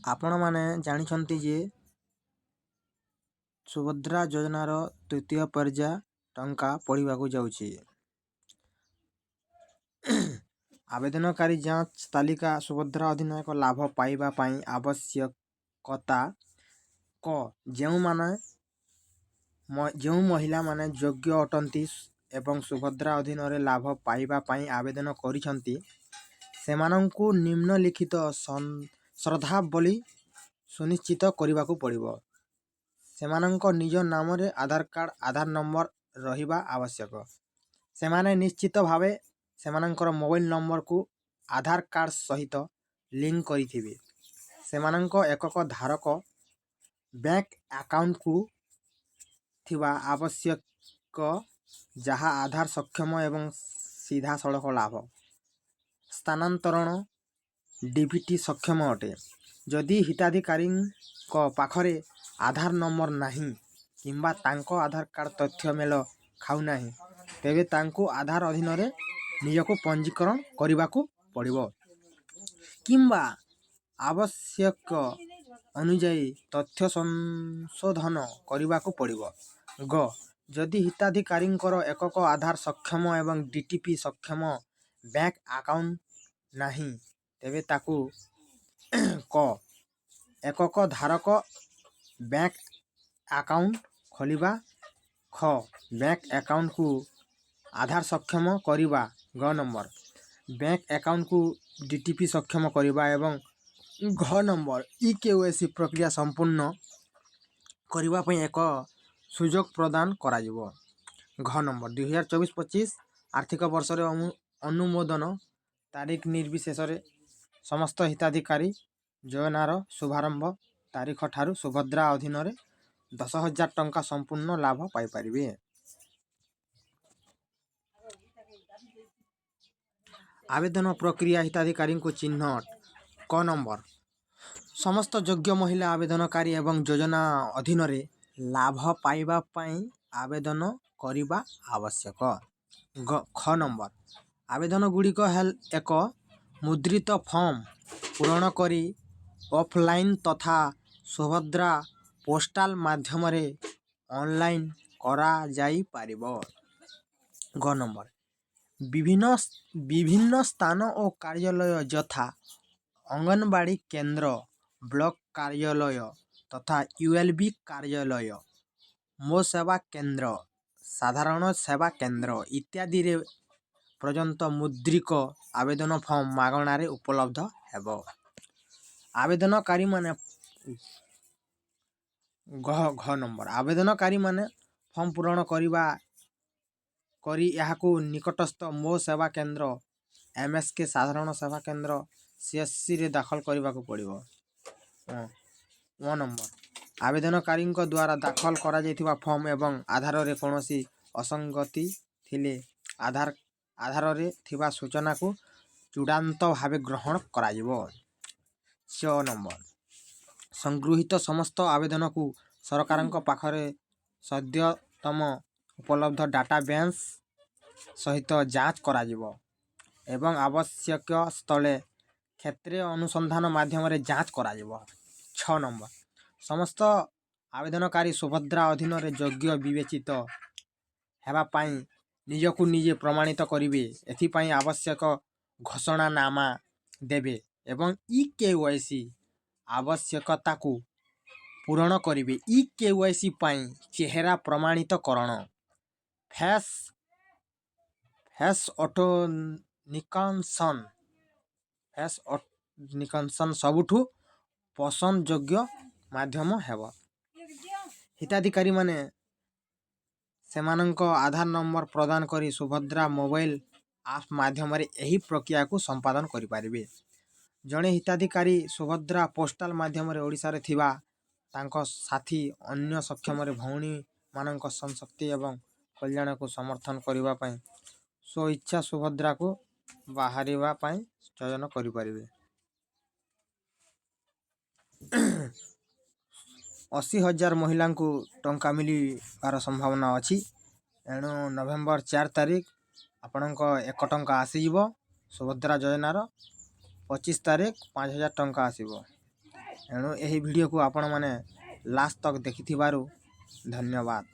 ଆପଣମାନେ ଜାଣିଛନ୍ତି ଯେ ସୁଭଦ୍ରା ଯୋଜନାର ତୃତୀୟ ପର୍ଯ୍ୟାୟ ଟଙ୍କା ପଡ଼ିବାକୁ ଯାଉଛି। ଆବେଦନକାରୀ ଯାଞ୍ଚ ତାଲିକା ସୁଭଦ୍ରା ଅଧିନିୟମ ଲାଭ ପାଇବା ପାଇଁ ଆବଶ୍ୟକତା କ ଯେଉଁ ମହିଳାମାନେ ଯୋଗ୍ୟ ଅଟନ୍ତି ଏବଂ ସୁଭଦ୍ରା ଅଧୀନରେ ଲାଭ ପାଇବା ପାଇଁ ଆବେଦନ କରିଛନ୍ତି ସେମାନଙ୍କୁ ନିମ୍ନଲିଖିତ ସର୍ତ୍ତାବଳୀ ସୁନିଶ୍ଚିତ କରିବାକୁ ପଡ଼ିବ। ସେମାନଙ୍କ ନିଜ ନାମରେ ଆଧାର କାର୍ଡ଼ ଆଧାର ନମ୍ବର ରହିବା ଆବଶ୍ୟକ। ସେମାନେ ନିଶ୍ଚିତ ଭାବେ ସେମାନଙ୍କର ମୋବାଇଲ ନମ୍ବରକୁ ଆଧାର କାର୍ଡ଼ ସହିତ ଲିଙ୍କ କରିଥିବେ। ସେମାନଙ୍କ ଏକକ ଧାରକ ବ୍ୟାଙ୍କ ଆକାଉଣ୍ଟକୁ ଥିବା ଆବଶ୍ୟକ ଯାହା ଆଧାର ସକ୍ଷମ ଏବଂ ସିଧାସଳଖ ଲାଭ ସ୍ଥାନାନ୍ତରଣ ଡିବିଟି ସକ୍ଷମ ଅଟେ। ଯଦି ହିତାଧିକାରୀଙ୍କ ପାଖରେ ଆଧାର ନମ୍ବର ନାହିଁ କିମ୍ବା ତାଙ୍କ ଆଧାର କାର୍ଡ଼ ତଥ୍ୟ ମେଳ ଖାଉନାହିଁ ତେବେ ତାଙ୍କୁ ଆଧାର ଅଧୀନରେ ନିଜକୁ ପଞ୍ଜୀକରଣ କରିବାକୁ ପଡ଼ିବ କିମ୍ବା ଆବଶ୍ୟକ ଅନୁଯାୟୀ ତଥ୍ୟ ସଂଶୋଧନ କରିବାକୁ ପଡ଼ିବ। ଯଦି ହିତାଧିକାରୀଙ୍କର ଏକକ ଆଧାର ସକ୍ଷମ ଏବଂ ଡିଟିପି ସକ୍ଷମ ବ୍ୟାଙ୍କ ଆକାଉଣ୍ଟ ନାହିଁ ତେବେ ତାକୁ ଏକକ ଧାରକ ବ୍ୟାଙ୍କ ଆକାଉଣ୍ଟ ଖୋଲିବା ବ୍ୟାଙ୍କ ଆକାଉଣ୍ଟକୁ ଆଧାର ସକ୍ଷମ କରିବା ନମ୍ବର ବ୍ୟାଙ୍କ ଆକାଉଣ୍ଟକୁ ଡିଟିପି ସକ୍ଷମ କରିବା ଏବଂ ନମ୍ବର ଇକେୱାଇସି ପ୍ରକ୍ରିୟା ସମ୍ପୂର୍ଣ୍ଣ କରିବା ପାଇଁ ଏକ ସୁଯୋଗ ପ୍ରଦାନ କରାଯିବ। ନମ୍ବର 2024-25 ଆର୍ଥିକ ବର୍ଷରେ ଅନୁମୋଦନ ତାରିଖ ନିର୍ବିଶେଷରେ ସମସ୍ତ ହିତାଧିକାରୀ ଯୋଜନାର ଶୁଭାରମ୍ଭ ତାରିଖ ଠାରୁ ସୁଭଦ୍ରା ଅଧୀନରେ 10,000 ଟଙ୍କା ସମ୍ପୂର୍ଣ୍ଣ ଲାଭ ପାଇପାରିବେ। ଆବେଦନ ପ୍ରକ୍ରିୟା ହିତାଧିକାରୀଙ୍କୁ ଚିହ୍ନଟ ନମ୍ବର ସମସ୍ତ ଯୋଗ୍ୟ ମହିଳା ଆବେଦନକାରୀ ଏବଂ ଯୋଜନା ଅଧୀନରେ ଲାଭ ପାଇବା ପାଇଁ ଆବେଦନ କରିବା ଆବଶ୍ୟକ। ନମ୍ବର ଆବେଦନଗୁଡ଼ିକ ଏକ ମୁଦ୍ରିତ ଫର୍ମ ପୂରଣ କରି ଅଫଲାଇନ୍ ତଥା ସୁଭଦ୍ରା ପୋଷ୍ଟାଲ ମାଧ୍ୟମରେ ଅନଲାଇନ୍ କରାଯାଇପାରିବ। ନମ୍ବର ବିଭିନ୍ନ ସ୍ଥାନ ଓ କାର୍ଯ୍ୟାଳୟ ଯଥା ଅଙ୍ଗନବାଡ଼ି କେନ୍ଦ୍ର ବ୍ଲକ କାର୍ଯ୍ୟାଳୟ ତଥା ULB କାର୍ଯ୍ୟାଳୟ ମୋ ସେବା କେନ୍ଦ୍ର ସାଧାରଣ ସେବା କେନ୍ଦ୍ର ଇତ୍ୟାଦିରେ ପର୍ଯ୍ୟନ୍ତ ମୁଦ୍ରିତ ଆବେଦନ ଫର୍ମ ମାଗଣାରେ ଉପଲବ୍ଧ ହେବ। ଆବେଦନକାରୀମାନେ ଫର୍ମ ପୂରଣ କରି ଏହାକୁ ନିକଟସ୍ଥ ମୋ ସେବା କେନ୍ଦ୍ର MSK ସାଧାରଣ ସେବା କେନ୍ଦ୍ର CSCରେ ଦାଖଲ କରିବାକୁ ପଡ଼ିବ। ନମ୍ବର ଆବେଦନକାରୀଙ୍କ ଦ୍ୱାରା ଦାଖଲ କରାଯାଇଥିବା ଫର୍ମ ଏବଂ ଆଧାରରେ କୌଣସି ଅସଙ୍ଗତି ଥିଲେ ଆଧାରରେ ଥିବା ସୂଚନାକୁ ଚୂଡ଼ାନ୍ତ ଭାବେ ଗ୍ରହଣ କରାଯିବ। ନମ୍ବର ସଂଗୃହୀତ ସମସ୍ତ ଆବେଦନକୁ ସରକାରଙ୍କ ପାଖରେ ସଦ୍ୟତମ ଉପଲବ୍ଧ ଡାଟାବେସ୍ ସହିତ ଯାଞ୍ଚ କରାଯିବ ଏବଂ ଆବଶ୍ୟକ ସ୍ଥଳେ କ୍ଷେତ୍ରୀୟ ଅନୁସନ୍ଧାନ ମାଧ୍ୟମରେ ଯାଞ୍ଚ କରାଯିବ। ନମ୍ବର ସମସ୍ତ ଆବେଦନକାରୀ ସୁଭଦ୍ରା ଅଧୀନରେ ଯୋଗ୍ୟ ବିବେଚିତ ହେବା ପାଇଁ ନିଜକୁ ନିଜେ ପ୍ରମାଣିତ କରିବେ। ଏଥିପାଇଁ ଆବଶ୍ୟକ ଘୋଷଣାନାମା ଦେବେ ଏବଂ IKYC ଆବଶ୍ୟକତାକୁ ପୂରଣ କରିବେ। IKYC ପାଇଁ ଚେହେରା ପ୍ରମାଣିତକରଣ ଫେସ୍ ଅଥେଣ୍ଟିକେସନ୍ ସବୁଠୁ ପସନ୍ଦଯୋଗ୍ୟ ମାଧ୍ୟମ ହେବ। ହିତାଧିକାରୀମାନେ ସେମାନଙ୍କ ଆଧାର ନମ୍ବର ପ୍ରଦାନ କରି ସୁଭଦ୍ରା ମୋବାଇଲ ଆପ୍ ମାଧ୍ୟମରେ ଏହି ପ୍ରକ୍ରିୟାକୁ ସମ୍ପାଦନ କରିପାରିବେ। ଜଣେ ହିତାଧିକାରୀ ସୁଭଦ୍ରା ପୋଷ୍ଟାଲ ମାଧ୍ୟମରେ ଓଡ଼ିଶାରେ ଥିବା ତାଙ୍କ ସାଥୀ ଅନ୍ୟ ସକ୍ଷମ ଭଉଣୀମାନଙ୍କ ସଶକ୍ତି ଏବଂ କଲ୍ୟାଣକୁ ସମର୍ଥନ କରିବା ପାଇଁ ସ୍ୱଇଚ୍ଛା ସୁଭଦ୍ରାକୁ ବାହାରିବା ପାଇଁ ଚୟନ କରିପାରିବେ। 80,000 ମହିଳାଙ୍କୁ ଟଙ୍କା ମିଳିବାର ସମ୍ଭାବନା ଅଛି। ଏଣୁ ନଭେମ୍ବର 4 ତାରିଖ ଆପଣଙ୍କ 1 ଟଙ୍କା ଆସିଯିବ। ସୁଭଦ୍ରା ଯୋଜନାର 25 ତାରିଖ 5,000 ଟଙ୍କା ଆସିବ। ଏଣୁ ଏହି ଭିଡ଼ିଓକୁ ଆପଣମାନେ ଲାଷ୍ଟ ତକ୍ ଦେଖିଥିବାରୁ ଧନ୍ୟବାଦ।